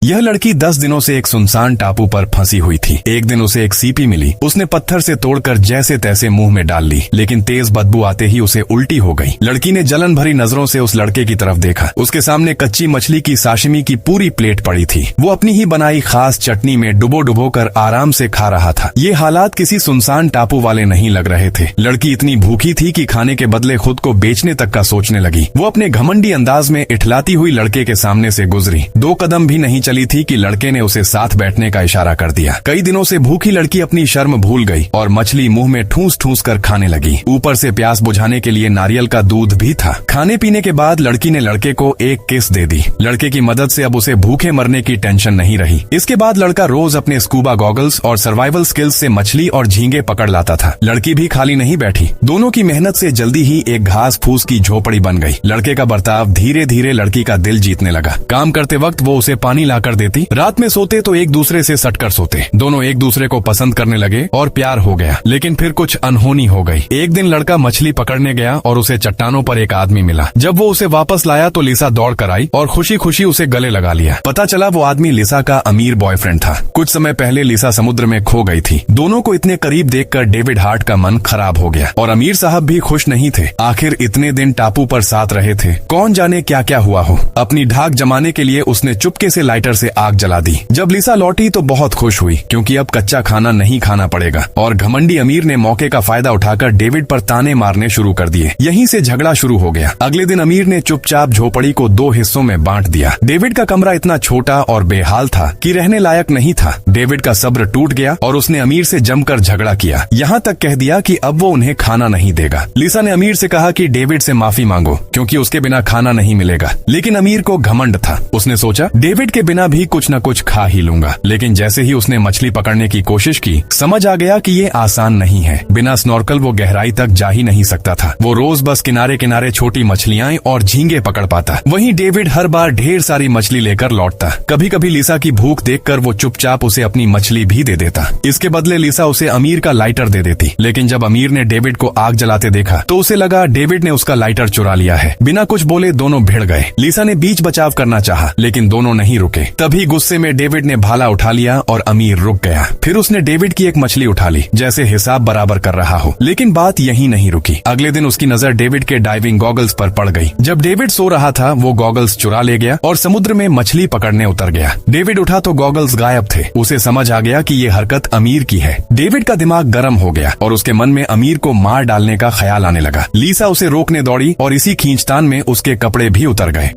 यह लड़की 10 दिनों से एक सुनसान टापू पर फंसी हुई थी। एक दिन उसे एक सीपी मिली। उसने पत्थर से तोड़कर जैसे तैसे मुंह में डाल ली, लेकिन तेज बदबू आते ही उसे उल्टी हो गई। लड़की ने जलन भरी नजरों से उस लड़के की तरफ देखा। उसके सामने कच्ची मछली की साशिमी की पूरी प्लेट पड़ी थी। वो अपनी ही बनाई खास चटनी में डुबो डुबो कर आराम से खा रहा था। ये हालात किसी सुनसान टापू वाले नहीं लग रहे थे। लड़की इतनी भूखी थी कि खाने के बदले खुद को बेचने तक का सोचने लगी। वो अपने घमंडी अंदाज में इठलाती हुई लड़के के सामने से गुजरी। 2 कदम भी नहीं चली थी कि लड़के ने उसे साथ बैठने का इशारा कर दिया। कई दिनों से भूखी लड़की अपनी शर्म भूल गई और मछली मुंह में ठूस ठूस कर खाने लगी। ऊपर से प्यास बुझाने के लिए नारियल का दूध भी था। खाने पीने के बाद लड़की ने लड़के को एक किस दे दी। लड़के की मदद से अब उसे भूखे मरने की टेंशन नहीं रही। इसके बाद लड़का रोज अपने स्कूबा गॉगल्स और सर्वाइवल स्किल्स से मछली और झींगे पकड़ लाता था। लड़की भी खाली नहीं बैठी। दोनों की मेहनत से जल्दी ही एक घास फूस की झोपड़ी बन गई। लड़के का बर्ताव धीरे धीरे लड़की का दिल जीतने लगा। काम करते वक्त वो उसे पानी लाकर देती। रात में सोते तो एक दूसरे से सटकर सोते। दोनों एक दूसरे को पसंद करने लगे और प्यार हो गया। लेकिन फिर कुछ अनहोनी हो गई। एक दिन लड़का मछली पकड़ने गया और उसे चट्टानों पर एक आदमी मिला। जब वो उसे वापस लाया तो लिसा दौड़ कर आई और खुशी खुशी उसे गले लगा लिया। पता चला वो आदमी लिसा का अमीर बॉयफ्रेंड था। कुछ समय पहले लिसा समुद्र में खो गई थी। दोनों को इतने करीब देखकर डेविड हार्ट का मन खराब हो गया और अमीर साहब भी खुश नहीं थे। आखिर इतने दिन टापू पर साथ रहे थे, कौन जाने क्या क्या हुआ हो। अपनी ढाक जमाने के लिए उसने चुपके से लाइटर से आग जला दी। जब लिसा लौटी तो बहुत खुश हुई, क्योंकि अब कच्चा खाना नहीं खाना पड़ेगा। और घमंडी अमीर ने मौके का फायदा उठाकर डेविड पर ताने मारने शुरू कर दिए। यहीं से झगड़ा शुरू हो गया। अगले दिन अमीर ने चुपचाप झोपड़ी को 2 हिस्सों में बांट दिया। डेविड का कमरा इतना छोटा और बेहाल था कि रहने लायक नहीं था। डेविड का सब्र टूट गया और उसने अमीर से जमकर झगड़ा किया। यहाँ तक कह दिया कि अब वो उन्हें खाना नहीं देगा। लिसा ने अमीर से कहा कि डेविड से माफी मांगो, क्योंकि उसके बिना खाना नहीं मिलेगा। लेकिन अमीर को घमंड था। उसने सोचा डेविड के बिना भी कुछ न कुछ खा ही लूंगा। लेकिन जैसे ही उसने मछली पकड़ने की कोशिश की, समझ आ गया कि ये आसान नहीं है। बिना स्नॉर्कल वो गहराई तक जा ही नहीं सकता था। वो रोज बस किनारे किनारे छोटी मछलियां और झींगे पकड़ पाता। वहीं डेविड हर बार ढेर सारी मछली लेकर लौटता। कभी कभी लिसा की भूख देखकर वो चुपचाप उसे अपनी मछली भी दे देता। इसके बदले लिसा उसे अमीर का लाइटर दे देती। लेकिन जब अमीर ने डेविड को आग जलाते देखा तो उसे लगा डेविड ने उसका लाइटर चुरा लिया है। बिना कुछ बोले दोनों भिड़ गए। लिसा ने बीच बचाव करना चाहा, लेकिन दोनों नहीं रुके। तभी गुस्से में डेविड ने भाला उठा लिया और अमीर रुक गया। फिर उसने डेविड की एक मछली उठा ली, जैसे हिसाब बराबर कर रहा हो। लेकिन बात यहीं नहीं रुकी। अगले दिन उसकी नजर डेविड के डाइविंग गॉगल्स पर पड़ गई। जब डेविड सो रहा था, वो गॉगल्स चुरा ले गया और समुद्र में मछली पकड़ने उतर गया। डेविड उठा तो गॉगल्स गायब थे। उसे समझ आ गया कि ये हरकत अमीर की है। डेविड का दिमाग गर्म हो गया और उसके मन में अमीर को मार डालने का ख्याल आने लगा। लिसा उसे रोकने दौड़ी और इसी खींचतान में उसके कपड़े भी उतर गए।